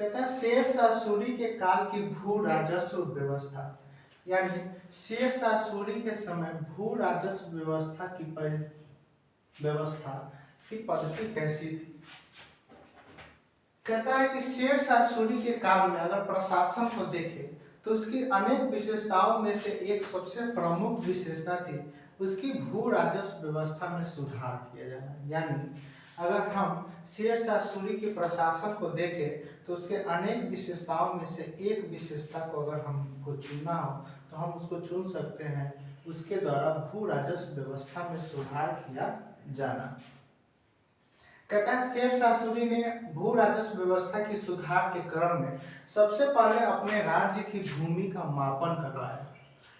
कहता है शेरशाह सूरी के काल की भू राजस्व व्यवस्था, यानी शेरशाह सूरी के समय भू राजस्व व्यवस्था की पद्धति कैसी थी। कहता है कि शेरशाह सूरी के काल में अगर प्रशासन को देखें तो उसकी अनेक विशेषताओं में से एक सबसे प्रमुख विशेषता थी उसकी भू राजस्व व्यवस्था में सुधार किया जाना। यानी अगर हम शेरशाह सूरी के प्रशासन को देखें तो उसके अनेक विशेषताओं में से एक विशेषता को अगर हमको चुनना हो तो हम उसको चुन सकते हैं, उसके द्वारा भू राजस्व व्यवस्था में सुधार किया जाना। कहता है शेरशाह सूरी ने भू राजस्व व्यवस्था की सुधार के क्रम में सबसे पहले अपने राज्य की भूमि का मापन करवाया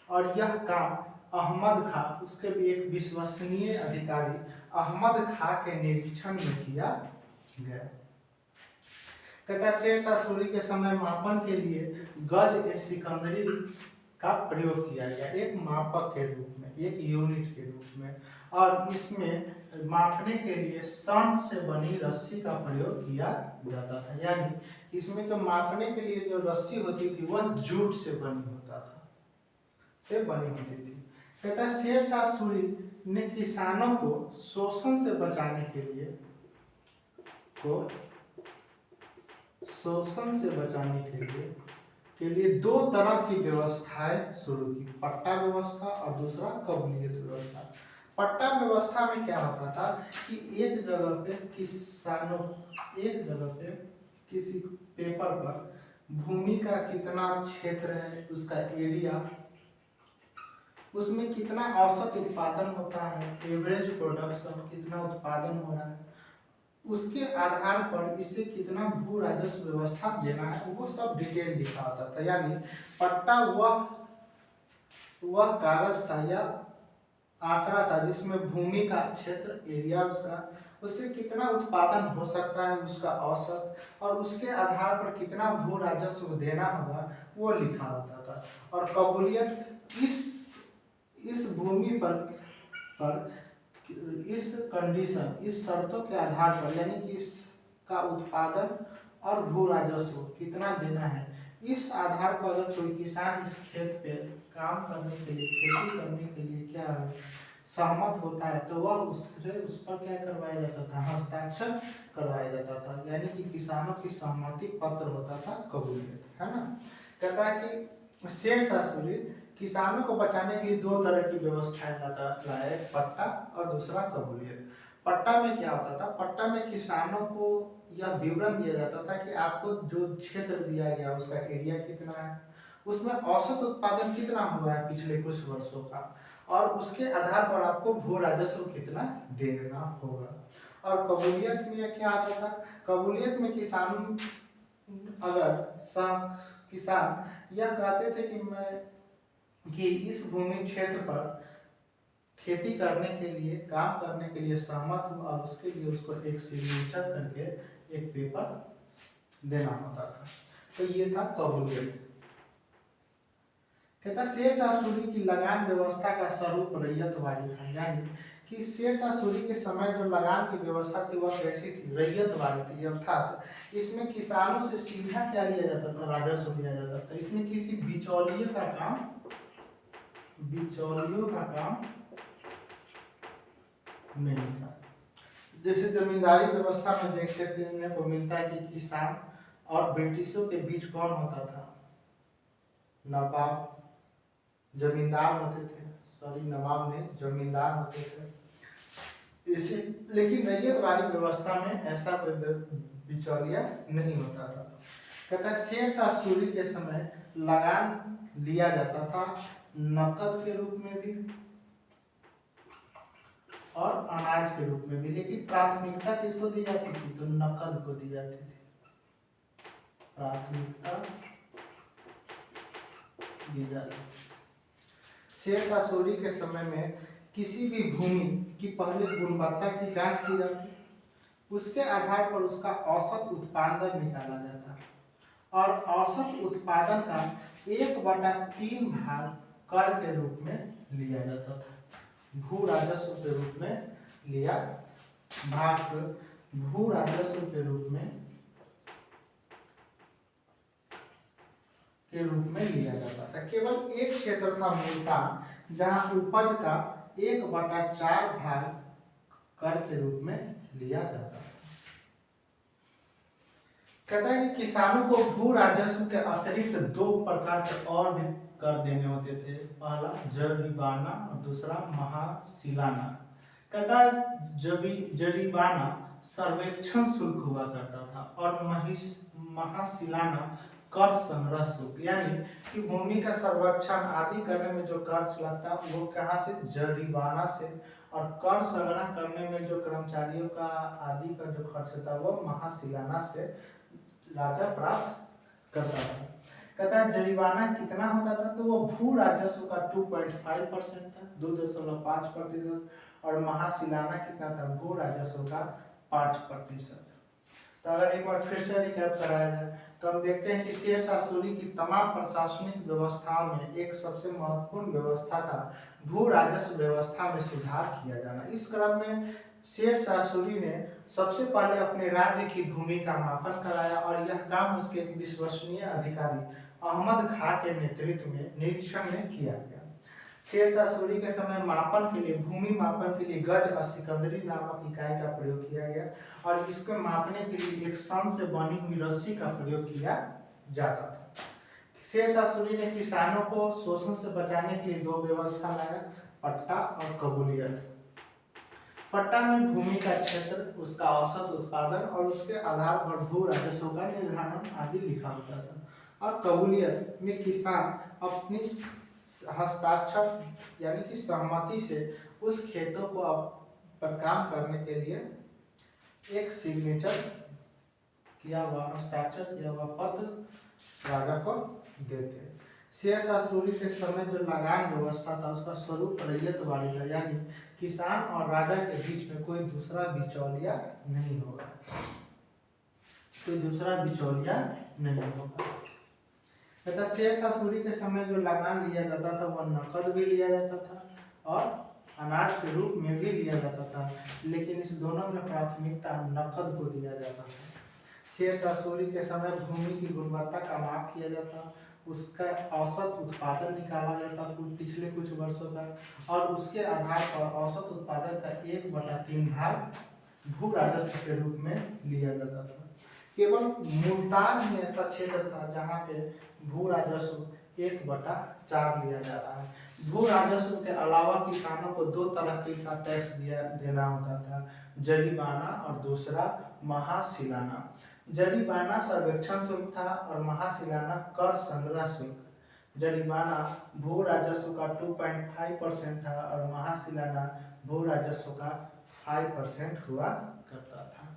और यह काम अहमद खां, उसके भी एक विश्वसनीय अधिकारी अहमद खां के निरीक्षण में किया गया। कहता है शेरशाह सूरी के समय मापन के लिए गज सिकंदरी का प्रयोग किया गया, एक मापक के रूप में, एक यूनिट के रूप में, और इसमें मापने के लिए सन से बनी रस्सी का प्रयोग किया जाता था। यानी इसमें तो मापने के लिए जो रस्सी होती थी वह जूट से बनी होती थी। कहता है शेरशाह सूरी ने किसानों को शोषण से बचाने के लिए दो तरह की व्यवस्थाएं शुरू की, पट्टा व्यवस्था और दूसरा कबूलियत व्यवस्था। पट्टा व्यवस्था में क्या होता था कि एक जगह पे किसी पेपर पर भूमि का कितना क्षेत्र है, उसका एरिया, उसमें कितना औसत उत्पादन होता है, एवरेज प्रोडक्शन कितना उत्पादन हो रहा है, उसके आधार पर इसे कितना भू राजस्व व्यवस्था देना है, वो सब डिटेल लिखा होता था। यानी पट्टा वह कागज था या आंकड़ा था जिसमें भूमि का क्षेत्र, एरिया, उससे कितना उत्पादन हो सकता है, उसका औसत, और उसके आधार पर कितना भू राजस्व देना होगा वो लिखा होता था। और कबूलियत इस भूमि पर इस शर्तों के आधार पर, यानी कि इसका उत्पादन और भू राजस्व कितना देना है, इस आधार पर अगर कोई किसान इस खेत पे काम करने के लिए, खेती करने के लिए क्या है, सहमत होता है तो वह उस पर क्या करवाया जाता था, हस्ताक्षर करवाया जाता था। यानी कि किसानों की सहमति पत्र होता था कबूलियत, है ना। कहता है कि शेरशाह सूरी किसानों को बचाने के लिए दो तरह की व्यवस्थाएं लाए, पट्टा और दूसरा कबूलियत। पट्टा में क्या होता था, पट्टा में किसानों को यह विवरण दिया जाता था कि आपको जो क्षेत्र दिया गया उसका एरिया कितना है, उसमें औसत उत्पादन कितना हुआ है पिछले कुछ वर्षों का, और उसके आधार पर आपको भू राजस्व कितना देना होगा। और कबूलियत में क्या आता था, कबूलियत में किसान यह कहते थे कि इस भूमि क्षेत्र पर खेती करने के लिए, काम करने के लिए सहमत हुआ और उसके लिए उसको एक सिग्नेचर करके एक पेपर देना होता था। तो ये था कबूलियत। कहता शेरशाह सूरी की लगान व्यवस्था का स्वरूप रैयतवाड़ी था। यानी कि शेरशाह सूरी के समय जो लगान की व्यवस्था थी वह कैसी थी, रैयतवाड़ी थी। अर्थात इसमें किसानों से सीधा क्या लिया जाता था, राजस्व लिया जाता था। इसमें किसी बिचौलियों का काम नहीं था। जैसे जमींदारी व्यवस्था में देखने को मिलता है कि किसान और ब्रिटिशों के बीच कौन होता था, नवाब, जमींदार होते थे, नवाब नहीं, जमींदार होते थे। इसी लेकिन रैयतवाड़ी व्यवस्था में ऐसा कोई बिचौलिया नहीं होता था। कहता है शेरशाह सूरी के समय लगान लिया जाता था नकद के रूप में भी और अनाज के रूप में भी, लेकिन प्राथमिकता किसको दी जाती थी, तो नकद को दी जाती थी, प्राथमिकता दी जाती थी। शेरशाह सूरी के समय में किसी भी भूमि की पहले गुणवत्ता की जांच की जाती, उसके आधार पर उसका औसत उत्पादन निकाला जाता और औसत उत्पादन का 1/3 भाग कर के रूप में लिया जाता था, भू राजस्व के रूप में लिया, भाग भू राजस्व के रूप में के रूप में लिया जाता था। केवल एक क्षेत्र था मुल्तान जहां उपज का 1/4 भाग कर के रूप में लिया जाता था। कहता है कि किसानों को भू राजस्व के अतिरिक्त 2 प्रकार के और भी कर देने होते थे। पहला जरीबाना और दूसरा महासिलाना। कहता है जरीबाना सर्वेक्षण शुल्क हुआ करता था और महासिलाना कर संग्रह शुल्क, यानी कि भूमि का सर्वेक्षण आदि करने में जो खर्च लगता वो कहाँ से, जरीबाना से, और कर संग्रह करने में जो कर्मचारियों का आदि का जो खर्च होता वो महासिलाना से राजा प्राप्त करता था। कहता है जरीमाना कितना होता था, तो वो भू राजस्व का 2.5% था, 2.5%, और महासिलाना कितना था, भू राजस्व का 5%। तो अगर एक बार फिर से रिकैप कराया जाए तो हम देखते हैं कि शेरशाह सूरी की तमाम प्रशासनिक व्यवस्थाओं में एक सबसे महत्वपूर्ण व्यवस्था था भू राजस्व व्यवस्था में सुधार किया जाना। इस क्रम में शेरशाह सूरी ने सबसे पहले अपने राज्य की भूमि का मापन कराया और यह काम उसके एक विश्वसनीय अधिकारी अहमद खां के नेतृत्व में निरीक्षण में किया गया। शेरशाह सूरी के समय मापन के लिए, भूमि मापन के लिए गज और सिकंदरी नामक इकाई का प्रयोग किया गया और इसको मापने के लिए एक सन से बनी हुई रस्सी का प्रयोग किया जाता था। शेरशाह सूरी ने किसानों को शोषण से बचाने के लिए 2 व्यवस्था लाया, पट्टा और कबूलियत। पट्टा में भूमि का क्षेत्र, उसका औसत उत्पादन और उसके आधार पर भू राजस्व का निर्धारण आदि लिखा होता था। और कबूलियत में किसान अपनी हस्ताक्षर यानी कि सहमति से उस खेतों को पर काम करने के लिए एक सिग्नेचर किया हुआ, हस्ताक्षर किया हुआ पत्र राजा को देते। शेरशाह सूरी के समय जो लगान व्यवस्था था उसका स्वरूप रैयतवाड़ी था, यानी किसान और राजा के बीच में कोई दूसरा बिचौलिया नहीं होगा, कोई दूसरा बिचौलिया नहीं होगा। तथा शेरशाह सूरी के समय जो लगान लिया जाता था वह नकद भी लिया जाता था और अनाज के रूप में भी लिया जाता था, लेकिन इस दोनों में प्राथमिकता नकद को दिया जाता था। शेरशाह सूरी के समय भूमि की गुणवत्ता का माप किया जाता, उसका औसत उत्पादन निकाला जाता पिछले कुछ वर्षों का, और उसके आधार पर औसत उत्पादन का 1/3 भाग भू राजस्व के रूप में लिया जाता था। केवल मुल्तान ही ऐसा क्षेत्र था जहाँ पे भू राजस्व 1/4 लिया जा रहा है। भू राजस्व के अलावा किसानों को 2 तरह का टैक्स देना होता था, जरीमाना और दूसरा महासिलाना। जरीमाना सर्वेक्षण शुल्क था और महासिलाना कर संग्रह शुल्क। जरीमाना भू राजस्व का 2.5% था और महासिलाना भू राजस्व का 5% हुआ करता था।